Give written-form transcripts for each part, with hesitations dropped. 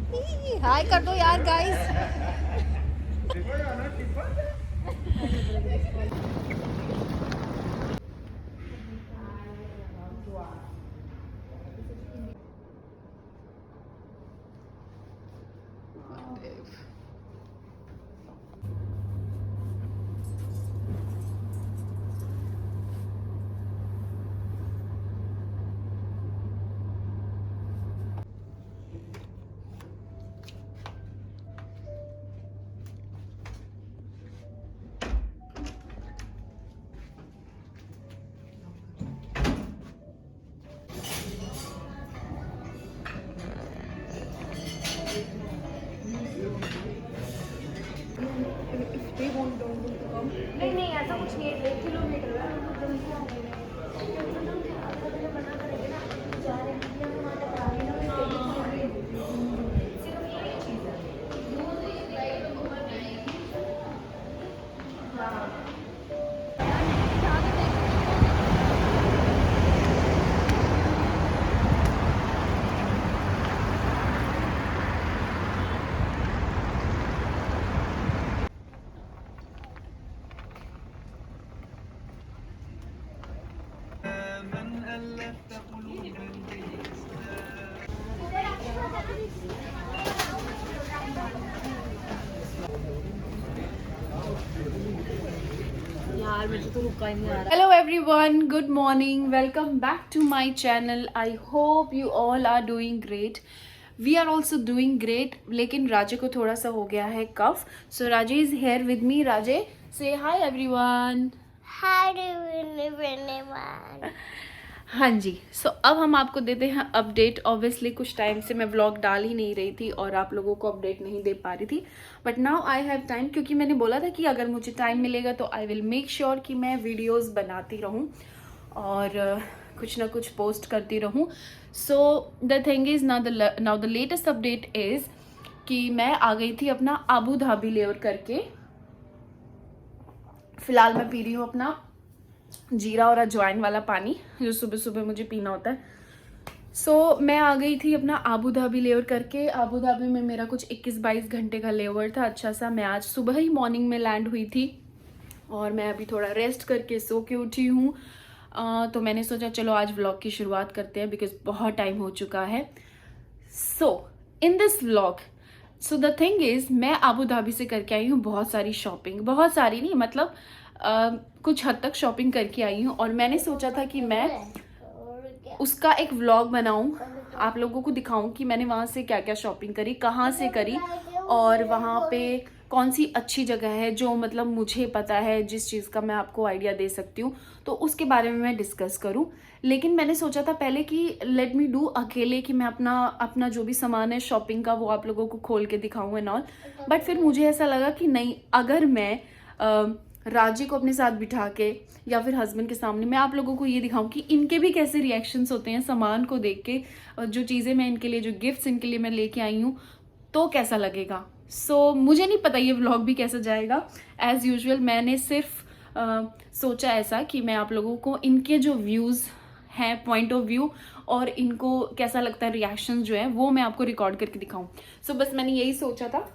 हाय कर दो यार गाइस। नहीं नहीं ऐसा कुछ नहीं है, 1 किलोमीटर है। यार मुझे तो रुका ही नहीं आ रहा। Hello everyone, good morning, welcome back to my channel. I hope you all are doing great. We are also doing great. लेकिन राजे को थोड़ा सा हो गया है cough, so Raje is here with me. Raje say hi everyone. Hi everyone. हाँ जी, सो अब हम आपको देते हैं अपडेट। ऑब्वियसली कुछ टाइम से मैं व्लॉग डाल ही नहीं रही थी और आप लोगों को अपडेट नहीं दे पा रही थी, but now I have time, क्योंकि मैंने बोला था कि अगर मुझे टाइम मिलेगा तो आई विल मेक श्योर कि मैं वीडियोस बनाती रहूं और कुछ ना कुछ पोस्ट करती रहूं। सो the thing is now the latest update is कि मैं आ गई थी अपना आबू धाबी लेवर करके। फिलहाल मैं पी रही हूँ अपना जीरा और अजवाइन वाला पानी जो सुबह सुबह मुझे पीना होता है। सो मैं आ गई थी अपना आबू धाबी लेवर करके। आबू धाबी में मेरा कुछ 21-22 घंटे का लेवर था अच्छा सा। मैं आज सुबह ही मॉर्निंग में लैंड हुई थी और मैं अभी थोड़ा रेस्ट करके सो के उठी हूँ। तो मैंने सोचा चलो आज व्लॉग की शुरुआत करते हैं बिकॉज बहुत टाइम हो चुका है। So in this vlog, so the thing is मैं आबू धाबी से करके आई हूँ बहुत सारी शॉपिंग। बहुत सारी नहीं, मतलब कुछ हद तक शॉपिंग करके आई हूँ और मैंने सोचा था कि मैं उसका एक व्लॉग बनाऊं, आप लोगों को दिखाऊं कि मैंने वहाँ से क्या क्या शॉपिंग करी, कहाँ से करी और वहाँ पे कौन सी अच्छी जगह है जो मतलब मुझे पता है, जिस चीज़ का मैं आपको आइडिया दे सकती हूँ, तो उसके बारे में मैं डिस्कस करूँ। लेकिन मैंने सोचा था पहले कि लेट मी डू अकेले, कि मैं अपना जो भी सामान है शॉपिंग का वो आप लोगों को खोल के दिखाऊँ एंड ऑल। बट फिर मुझे ऐसा लगा कि नहीं, अगर मैं राजी को अपने साथ बिठा के या फिर हस्बैंड के सामने मैं आप लोगों को ये दिखाऊं कि इनके भी कैसे रिएक्शंस होते हैं सामान को देख के, जो चीज़ें मैं इनके लिए, जो गिफ्ट्स इनके लिए मैं लेके आई हूँ, तो कैसा लगेगा। सो मुझे नहीं पता ये व्लॉग भी कैसा जाएगा। एज यूजुअल मैंने सिर्फ सोचा ऐसा कि मैं आप लोगों को इनके जो व्यूज़ हैं, पॉइंट ऑफ व्यू, और इनको कैसा लगता है, रिएक्शंस जो है वो मैं आपको रिकॉर्ड करके दिखाऊं। सो बस मैंने यही सोचा था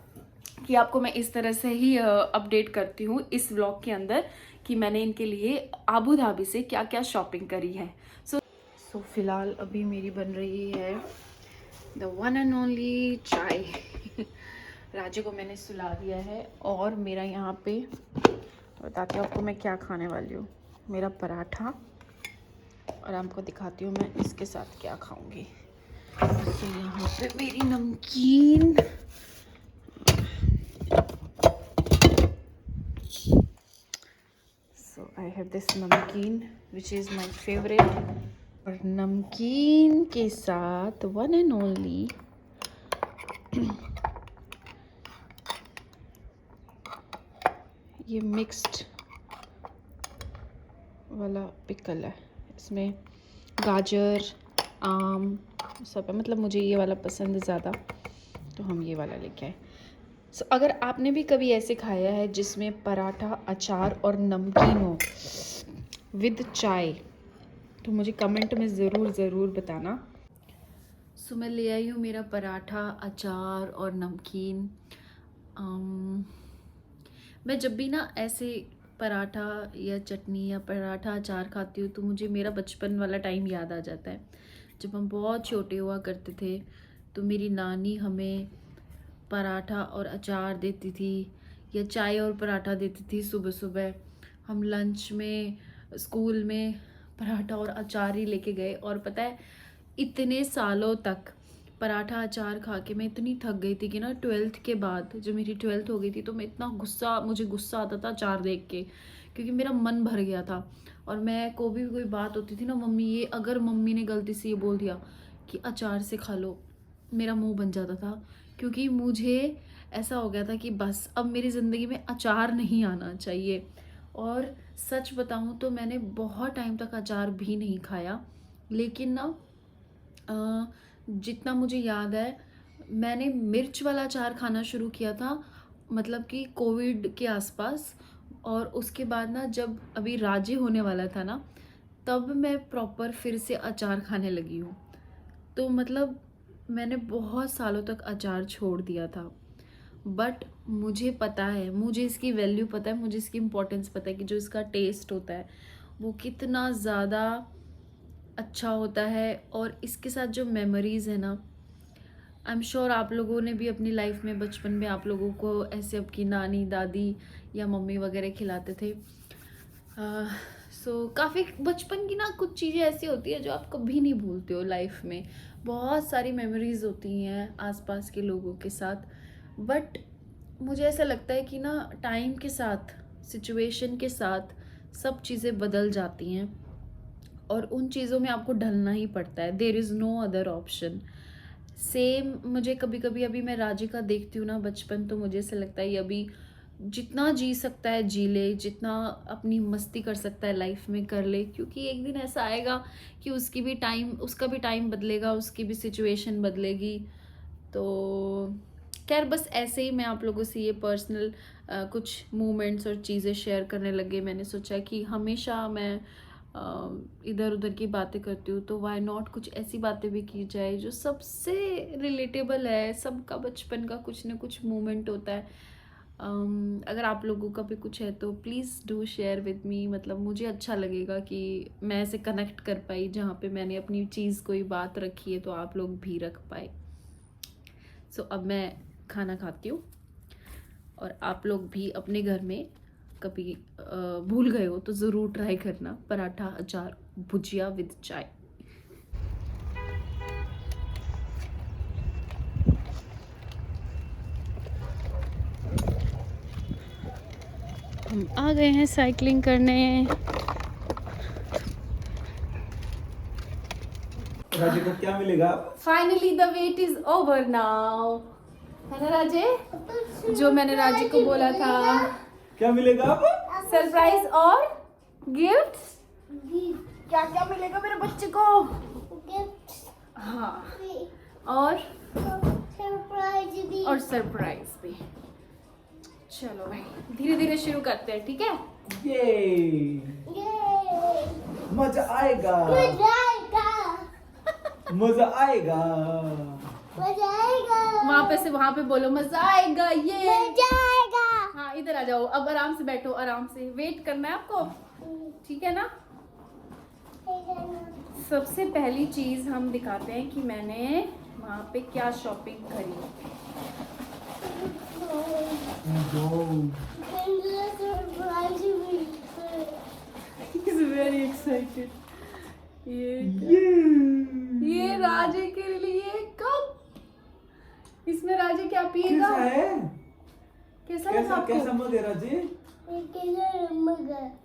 कि आपको मैं इस तरह से ही अपडेट करती हूँ इस व्लॉग के अंदर कि मैंने इनके लिए आबू धाबी से क्या क्या शॉपिंग करी है। सो फिलहाल अभी मेरी बन रही है द वन एंड ओनली चाय। राजू को मैंने सुला दिया है और मेरा यहाँ पे बताती हूँ आपको मैं क्या खाने वाली हूँ। मेरा पराठा, और आपको दिखाती हूँ मैं इसके साथ क्या खाऊंगी। तो यहाँ पे मेरी नमकीन, so I have this नमकीन which is my favorite। और नमकीन के साथ वन एंड ओनली ये मिक्स्ड वाला पिकल है, इसमें गाजर, आम सब है, मतलब मुझे ये वाला पसंद है ज़्यादा, तो हम ये वाला लेके आए। सो अगर आपने भी कभी ऐसे खाया है जिसमें पराठा, अचार और नमकीन हो विद चाय, तो मुझे कमेंट में ज़रूर बताना। सो मैं ले आई हूँ मेरा पराठा, अचार और नमकीन। मैं जब भी ना ऐसे पराठा या चटनी या पराठा अचार खाती हूँ तो मुझे मेरा बचपन वाला टाइम याद आ जाता है। जब हम बहुत छोटे हुआ करते थे तो मेरी नानी हमें पराठा और अचार देती थी या चाय और पराठा देती थी सुबह सुबह। हम लंच में स्कूल में पराठा और अचार ही लेके गए, और पता है इतने सालों तक पराठा अचार खा के मैं इतनी थक गई थी कि ना 12th के बाद, जब मेरी 12th हो गई थी तो मैं इतना मुझे गुस्सा आता था अचार देख के, क्योंकि मेरा मन भर गया था। और मैं को भी कोई बात होती थी ना, मम्मी ये अगर मम्मी ने गलती से ये बोल दिया कि अचार से खा लो, मेरा मुंह बन जाता था, क्योंकि मुझे ऐसा हो गया था कि बस अब मेरी ज़िंदगी में अचार नहीं आना चाहिए। और सच बताऊं तो मैंने बहुत टाइम तक अचार भी नहीं खाया, लेकिन ना जितना मुझे याद है मैंने मिर्च वाला अचार खाना शुरू किया था, मतलब कि कोविड के आसपास। और उसके बाद ना जब अभी राजे होने वाला था ना, तब मैं प्रॉपर फिर से अचार खाने लगी हूँ। तो मतलब मैंने बहुत सालों तक अचार छोड़ दिया था, बट मुझे पता है, मुझे इसकी वैल्यू पता है, मुझे इसकी इम्पोर्टेंस पता है कि जो इसका टेस्ट होता है वो कितना ज़्यादा अच्छा होता है। और इसके साथ जो मेमोरीज़ है ना, आई एम श्योर आप लोगों ने भी अपनी लाइफ में बचपन में आप लोगों को ऐसे आपकी नानी दादी या मम्मी वगैरह खिलाते थे। सो काफ़ी बचपन की ना कुछ चीज़ें ऐसी होती है जो आप कभी नहीं भूलते हो लाइफ में। बहुत सारी मेमोरीज होती हैं आसपास के लोगों के साथ, बट मुझे ऐसा लगता है कि ना टाइम के साथ, सिचुएशन के साथ सब चीज़ें बदल जाती हैं और उन चीज़ों में आपको ढलना ही पड़ता है। There is no other option. Same मुझे कभी कभी, अभी मैं राजी का देखती हूँ ना बचपन, तो मुझे ऐसा लगता है ये अभी जितना जी सकता है जी ले, जितना अपनी मस्ती कर सकता है लाइफ में कर ले, क्योंकि एक दिन ऐसा आएगा कि उसका भी टाइम बदलेगा, उसकी भी सिचुएशन बदलेगी। तो खैर बस ऐसे ही मैं आप लोगों से ये पर्सनल कुछ मोमेंट्स और चीज़ें शेयर करने लगे। मैंने सोचा कि हमेशा मैं इधर उधर की बातें करती हूँ, तो वाई नॉट कुछ ऐसी बातें भी की जाए जो सबसे रिलेटेबल है। सबका बचपन का कुछ ना कुछ मोमेंट होता है। अगर आप लोगों का भी कुछ है तो please do share with me. मतलब मुझे अच्छा लगेगा कि मैं ऐसे कनेक्ट कर पाई, जहाँ पे मैंने अपनी चीज़ कोई बात रखी है तो आप लोग भी रख पाए। सो अब मैं खाना खाती हूँ, और आप लोग भी अपने घर में कभी भूल गए हो तो ज़रूर ट्राई करना पराठा अचार भुजिया विद चाय। हम आ गए हैं साइकिलिंग करने। राजे को क्या मिलेगा? Finally the wait is over now, है ना राजे? जो मैंने राजे को बोला था, क्या मिलेगा अब? सरप्राइज और गिफ्ट। क्या क्या मिलेगा मेरे बच्चे को? हाँ, और सरप्राइज भी। चलो भाई धीरे धीरे शुरू करते हैं, ठीक है? ये मजा आएगा, मजा आएगा। वहाँ पे बोलो मजा आएगा, ये मजा आएगा। हाँ इधर आ जाओ, अब आराम से बैठो, आराम से वेट करना है आपको, ठीक है ना? सबसे पहली चीज हम दिखाते हैं कि मैंने वहाँ पे क्या शॉपिंग करी। Very excited. ये राजे के लिए कप। इसमें राजे क्या पिएगा? कैसा है? कैसा लगा आपको? कैसा मग है राजे?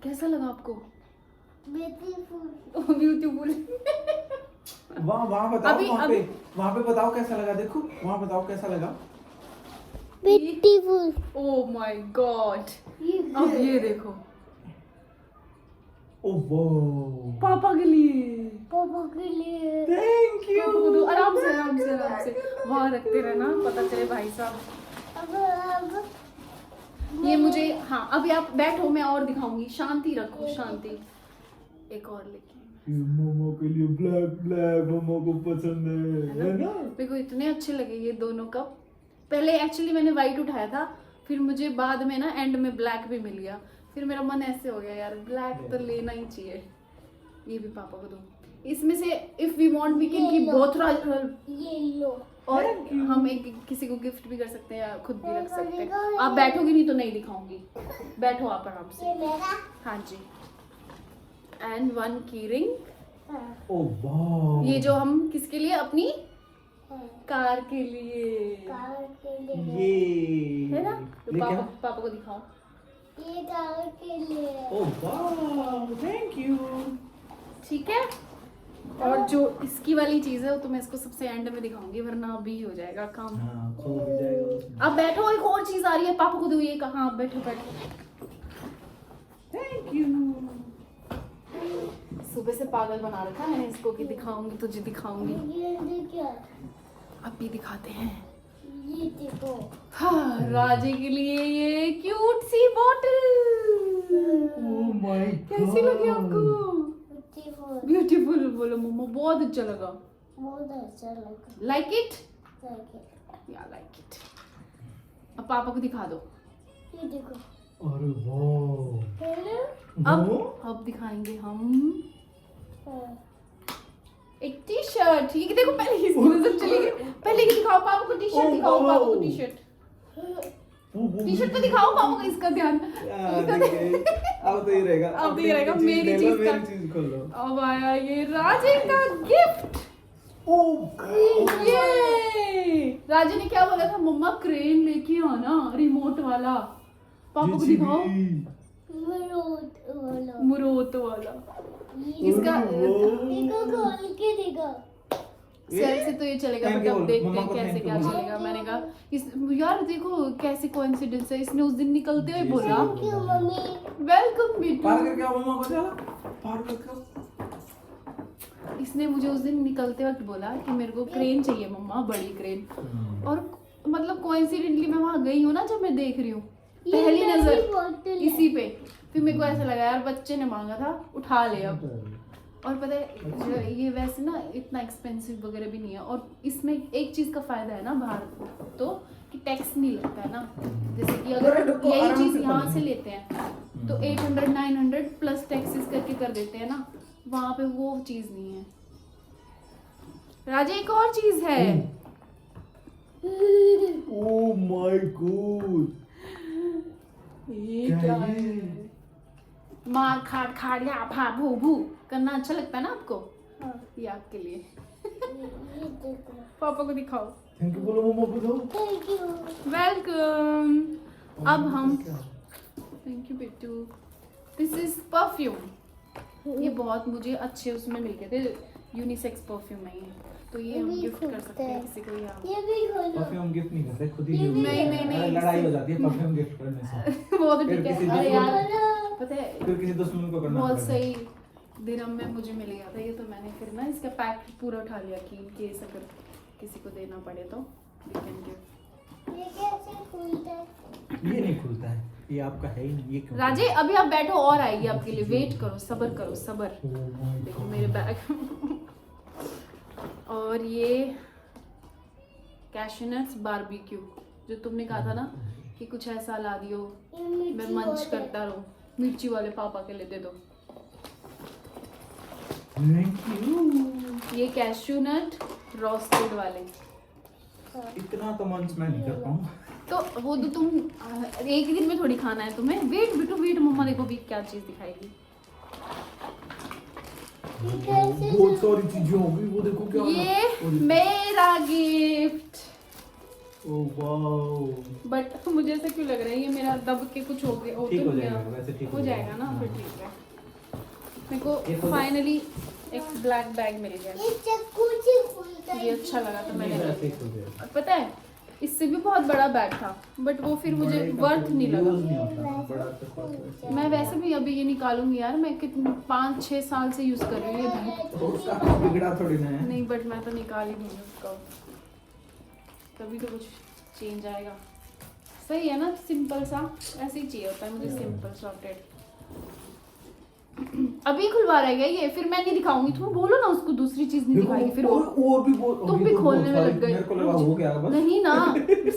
कैसा लगा आपको? ब्यूटीफुल। ब्यूटीफुल। वहाँ बताओ, अभी- वहाँ पे बताओ कैसा लगा। देखो वहाँ बताओ कैसा लगा। ब्यूटीफुल। ओह माय गॉड, अब ये देखो ओहो, पापा के लिए। पापा के लिए। Thank you. पापा को दो, आराम से आराम से आराम से वहाँ रखते रहना, पता चले भाई साहब। ये मुझे, हाँ अभी आप बैठो, मैं और दिखाऊंगी। शांति रखो, शांति। एक और लेके ये मोमो के लिए ब्लैक ब्लैक मोमो को पसंद है ना? मेरे को इतने अच्छे लगे ये दोनों कप। पहले एक्चुअली मैंने वाइट उठाया था, फिर मुझे बाद में ना एंड में ब्लैक भी मिल गया, फिर मेरा मन ऐसे हो गया यार ब्लैक तो लेना ही चाहिए। ये भी पापा को दो। इसमें से if we want we can keep both, ये लो। और हम एक किसी को गिफ्ट भी कर सकते हैं या खुद भी रख सकते हैं। आप बैठोगी नहीं तो नहीं दिखाऊंगी, बैठो आप आराम से। ये मेरा। हाँ जी। एंड वन की रिंग, ओ वाह, ये जो हम किसके लिए, अपनी हाँ, कार के लिए कार के लिए। ये है ना। तो ये क्या? पापा को दिखाओ। ये कार के लिए। ओ वाह, थैंक यू। ठीक है। और जो इसकी वाली चीज है वो तो मैं इसको सबसे एंड में दिखाऊंगी, वरना अभी हो जाएगा काम। हाँ, खो भी जाएगा उसमें। अब बैठो, एक और चीज आ रही है, पापा को दो ये। कहाँ? आप बैठो बैठो। Thank you. सुबह से पागल बना रखा है मैंने इसको कि दिखाऊंगी तुझे दिखाऊंगी। ये देखिए, अब भी दिखाते हैं। ये देखो। हाँ, राजे के लिए ये क्यूट सी बॉटल। ओ माय गॉड, कैसी लगी आपको? देखो, ब्यूटीफुल बोलो मम्मा, बहुत अच्छा लगा। बहुत अच्छा लगा। Like it? देखिए, या लाइक इट। अब पापा को दिखा दो। ये देखो। अरे वाह, हेलो। अब दिखाएंगे हम हाँ, एक टी शर्ट। ये देखो, पहले इसकी नजर चली गई। पहले ये दिखाओ पापा को टी शर्ट, दिखाओ पापा को टी शर्ट। टी शर्ट तो दिखाओ पापा को, इसका ध्यान। अब तो ये रहेगा, अब तो ये रहेगा, अपनी मेरी चीज़ ले लो, चीज़ का। मेरी चीज़ खोल लो। अब आया ये राजे का गिफ्ट। ये राजे ने क्या बोला था, मम्मा क्रेन लेके आना रिमोट वाला। पापा को दिखाओ, मरोत वाला। मुरोत वाला। ये इसका देखो, खोल के देखो। सेल से तो ये चलेगा, Thank बट you अब बोलो, देखते मम्मा हैं को कैसे thank you क्या बोलो। चलेगा। मैंने कहा इस यार देखो कैसे कोइंसिडेंस है, इसने उस दिन निकलते हुए बोला थैंक यू मम्मी। वेलकम बेटू। पार करके आओ मम्मा को, चलो पार करके आओ। इसने मुझे उस दिन निकलते वक्त बोला कि मेरे को क्रेन चाहिए मम्मा, बड़ी क्रेन। और मतलब कोइंसिडेंटली मैं वहां गई हूँ ना, जब मैं देख रही हूँ ये पहली मेरी नजर बोतल है। इसी पे, फिर मेरे को ऐसा लगा यार बच्चे ने मांगा था, उठा ले अब। और पता है ये वैसे ना इतना एक्सपेंसिव वगैरह भी नहीं है, और इसमें एक चीज का फायदा है ना बाहर तो, कि टैक्स नहीं लगता है ना। जैसे कि अगर यही चीज यहाँ से लेते हैं तो 800 900 प्लस टैक्सेस करके कर देते हैं ना, वहां पे वो चीज नहीं है। राजा एक और चीज है। ओ माय गॉड, ये क्या है? मार खाट खाट या भा भू भू करना अच्छा लगता है ना आपको? हाँ, ये आपके लिए। ये देखो। पापा को दिखाओ। थैंक यू बोलो मम्मा को, दो। Thank you. वेलकम। अब हम थैंक यू बेटू। This is perfume. ये बहुत मुझे अच्छे उसमें मिल गए थे, यूनिसेक्स परफ्यूम है ये, तो ये हम ये भी गिफ्ट कर खुद सकते हैं है। किसी को। यहाँ ये भी खोलो। परफ्यूम गिफ्ट नहीं करते, खुद ही ये use भी- करते हैं। नहीं, अरे लड़ाई हो जाती है परफ्यूम गिफ्ट करने से। वो तो फिर ठीक है। किसी अरे दुश्मन- यार पता है फिर किसी दुश्मन को करना बहुत पड़ेगा। सही दिरहम में मुझे मिल गया था ये, तो मैंने फिर ना इसका पैक पूरा उठा लिया कि इन केस अगर किसी को देना पड़े तो we can give। ये कैसे खुलता है? ये नहीं खुलता है, ये आपका है ही नहीं, ये क्यों? राजे अभी आप बैठो, और आएगी आपके लिए, वेट करो, सबर करो, सबर। Oh my देखो God. मेरे बैग। और ये कैशनट्स बारबेक्यू, जो तुमने कहा था ना कि कुछ ऐसा ला दियो ये मिर्ची मैं मंच वाला। करता रहूं, मिर्ची वाले पापा के लिए दे दो। Thank you. ये कैश्यू नट रोस्टेड वाले, हाँ, इतना तो मंच मैं नहीं कर पाऊंगा। तो वो तो तुम एक ही दिन में थोड़ी खाना है तुम्हें। वेट बेटू वेट, मम्मा देखो भी क्या चीज दिखाएगी। ये कैसे बहुत सारी चीजें होगी, वो देखो क्या। ये मेरा गिफ्ट। ओ वाओ, बट मुझे ऐसा क्यों लग रहा है ये मेरा दब के कुछ हो गया, हो ठीक तो हो नहीं जाएगा, गया? वैसे ठीक हो जाएगा ना, फिर हाँ। ठीक है। मेरे ये को तो- फाइनली एक ब्लैक बैग मिल गया, ये चक्कू से खुलता है? ये अच्छा लगा तो नहीं, मैंने वैसे ही खुल जाएगा। और पता है इससे भी बहुत बड़ा बैग था, बट वो फिर मुझे बड़े का वर्थ तो नहीं use लगा। नहीं होता, बड़ा तो बहुत है। मैं वैसे भी अभी ये निकालूंगी यार, मैं कितने 5-6 साल से यूज कर रही हूँ ये बैग। तो उसका कुछ बिगड़ा थोड़ी ना है। नहीं बट मैं तो निकाल ही दूंगी उसका, तभी तो कुछ चेंज आएगा। सही है ना, सिंपल सा, ऐसे ही चाहिए होता है मुझे, सिंपल सॉर्टेड। अभी खुलवा रहेगा ये, फिर मैं नहीं दिखाऊंगी। तुम बोलो ना उसको दूसरी चीज नहीं देखो, दिखाएगी, फिर वो और भी बहुत तुम भी खोलने में लग गए। मेरे को लगा हो गया बस। नहीं ना,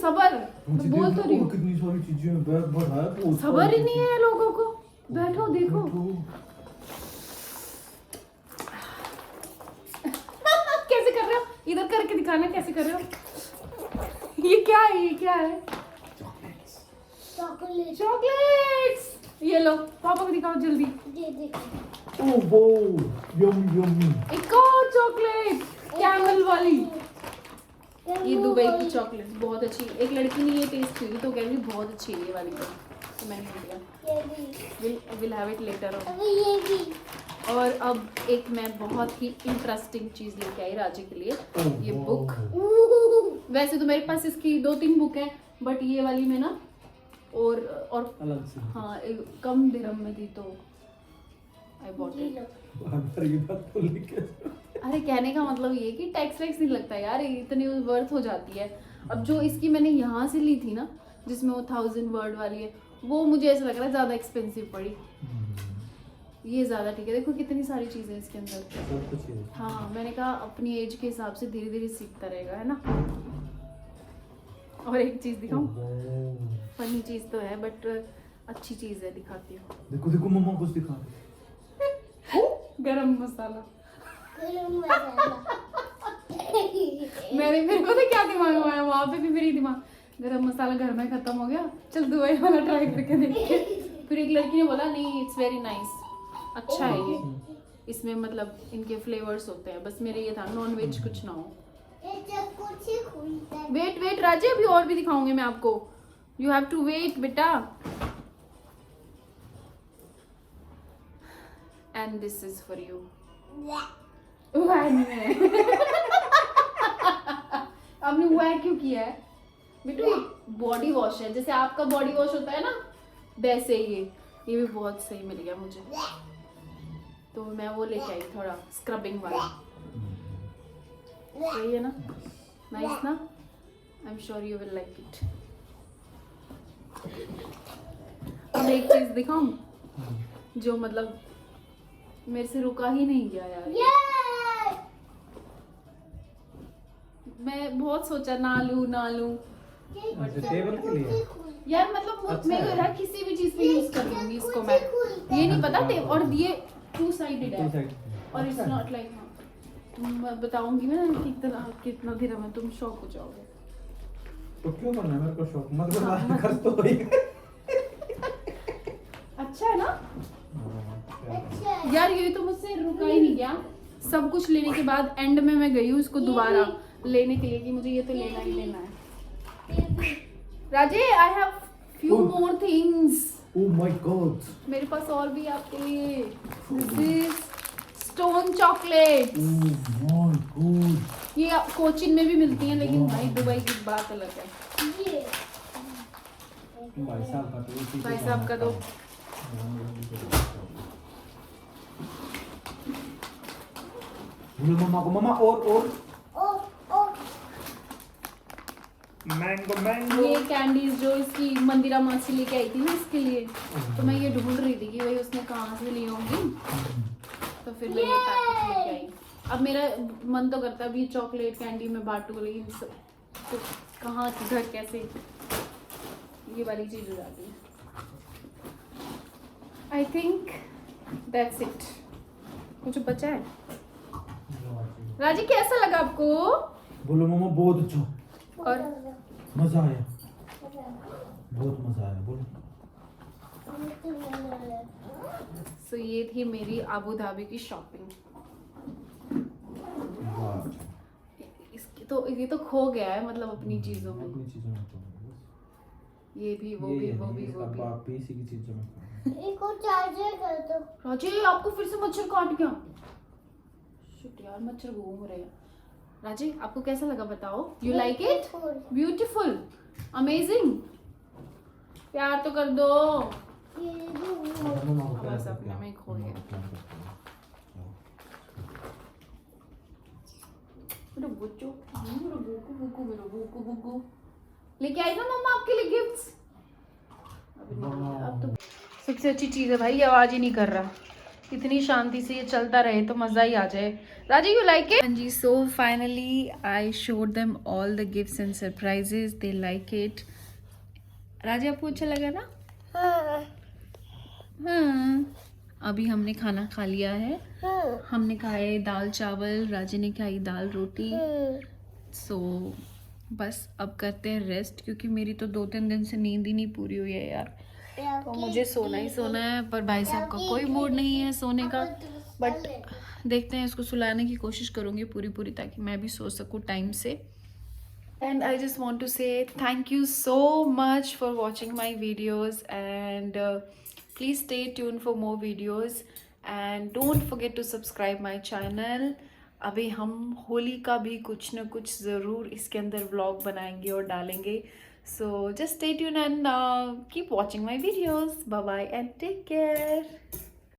सबर, मुझे मैं बोल तो रही देखो, हूँ, कितनी सारी चीजें बैग बढ़ाया बहुत सबर सारी ही नहीं है लोगों को। बैठो देखो। कैसे कर रहे हो, इधर करके दिखाना कैसे कर रहे हो। ये क्या है, ये क्या है? Chocolate chocolates. ये लो पापा को दिखाओ जल्दी। दे दे। ओह वो यम्मी यम्मी। एक और चॉकलेट कैमल वाली। ये दुबई की चॉकलेट बहुत अच्छी। एक लड़की ने ये टेस्ट की तो कह रही बहुत अच्छी है ये वाली, तो मैंने लिया। ये भी। Will have it later on. अभी ये भी। और अब एक मैं बहुत ही इंटरेस्टिंग चीज लेके आई राजी के लिए, ये बुक। वैसे तो मेरे पास इसकी 2-3 बुक है, बट ये वाली में ना और अलग से। हाँ कम दिरहम में थी तो आई बॉट इट। बार ये बात तो लेके अरे कहने का मतलब ये कि टैक्स वैक्स नहीं लगता यार, इतनी वर्थ हो जाती है। अब जो इसकी मैंने यहाँ से ली थी ना, जिसमें वो 1000 वर्ड वाली है, वो मुझे ऐसा लग रहा है ज़्यादा एक्सपेंसिव पड़ी। ये ज़्यादा ठीक है। देखो कितनी सारी चीज़ें इसके अंदर। सब कुछ है। हाँ मैंने कहा अपनी एज के हिसाब से धीरे धीरे सीखता रहेगा, है ना। और एक चीज़ दिखाऊं, फनी चीज़ तो है बट अच्छी चीज़ है, दिखाती हूँ। देखो देखो मम्मा कुछ दिखा। गरम मसाला। गरम मसाला। मेरे को तो क्या दिमाग में आया, वहाँ पे भी मेरी दिमाग, गरम मसाला घर में खत्म हो गया, चल दुबई वाला ट्राई करके देखते। फिर एक लड़की ने बोला नहीं इट्स वेरी नाइस, अच्छा है ये, इसमें मतलब इनके फ्लेवर्स होते हैं। बस मेरे ये था नॉन वेज कुछ ना हो। वेट वेट राजे, अभी और भी दिखाऊंगी मैं आपको, यू हैव टू वेट बेटा। And this is for you. आपने वह क्यों किया है बेटू? ये बॉडी वॉश है, जैसे आपका बॉडी वॉश होता है ना, वैसे ये भी बहुत सही मिल गया मुझे, तो मैं वो लेके आई थोड़ा स्क्रबिंग वाला। सही है ना, नाइस ना, I am sure you will like it. अब एक चीज दिखाऊं जो मतलब मेरे से रुका ही नहीं गया यार। मैं बहुत सोचा ना लूं टेबल के लिए यार, मतलब अच्छा मैं है। यार किसी भी चीज पे यूज कर लूंगी इसको मैं, ये नहीं पता टेप। और ये 2 साइडेड है और इट्स नॉट लाइक, मैं बताऊंगी मैं कितना दिरहम है, तुम शॉक हो जाओगे। तो क्यों करना है, मेरे को शौक मत करना, खर्च तो वही। अच्छा है ना यार, ये तो मुझसे रुका ही नहीं गया। सब कुछ लेने के बाद एंड में मैं गई हूँ इसको दोबारा लेने के लिए कि मुझे ये तो लेना ही लेना है। Raje I have few more things. Oh my god, मेरे पास और भी आपके लिए, this is stone chocolate. Oh my god. ये कोचिन में भी मिलती हैं, लेकिन भाई दुबई की बात अलग है। भाई साहब का तो भाई साहब का तो बोलो मम्मा को, मम्मा और मैंगो मैंगो। ये कैंडीज जो इसकी मंदिरा मासी लेके आई थी ना इसके लिए, तो मैं ये ढूंढ रही थी कि भाई उसने कहाँ से ली होंगी, तो फिर मैं ये पैकेट लेके आई। अब मेरा मन तो करता है अभी चॉकलेट कैंडी में बांटू, लेकिन तो कहाँ किधर कैसे ये वाली चीज हो जाती है। I think that's it. कुछ बचा है राजी, कैसा लगा आपको? बोलो मम्मा बहुत अच्छा, और मजा आया, बहुत मजा आया। बोलो। सो ये थी मेरी अबू धाबी की शॉपिंग। वाह, इसकी तो ये तो खो गया है मतलब अपनी चीजों में, अपनी चीजों में तो ये भी वो ये भी है वो नहीं, भी इसका वो भी। बाप भी इसी की चीजों में। एक और चार्जर कर दो। राजे आपको फिर से मच्छर काट गया। शिट यार, मच्छर घूम रहे हैं। राजे आपको कैसा लगा बताओ? You like it? Beautiful, amazing, प्यार तो कर दो। मम्मा को बस अपने में खो गया। मेरा बुच्चू, मेरा बुकू बुकू, मेरा बुकू बुकू लेके आई ना मम्मा आपके लिए गिफ्ट्स। अब तो सबसे अच्छी चीज है भाई, आवाज ही नहीं कर रहा। इतनी शांति से ये चलता रहे तो मज़ा ही आ जाए। राजी यू लाइक इट? हाँ जी, so finally I showed them all the gifts and surprises, they like it. Raji आपको अच्छा लगा ना? अभी हमने खाना खा लिया है। हमने खाए दाल चावल, राजी ने खाई दाल रोटी। सो बस अब करते हैं रेस्ट, क्योंकि मेरी तो 2-3 दिन से नींद ही नहीं पूरी हुई है यार। तो मुझे सोना ही सोना है, पर भाई साहब का कोई मूड नहीं है सोने का। बट देखते हैं, इसको सुलाने की कोशिश करूँगी पूरी ताकि मैं भी सो सकूँ टाइम से। And I just want to say thank you so much for watching my videos, and please stay tuned for more videos, and don't forget to subscribe my channel. अभी हम होली का भी कुछ न कुछ ज़रूर इसके अंदर व्लॉग बनाएंगे और डालेंगे। So just stay tuned and keep watching my videos. Bye bye and take care.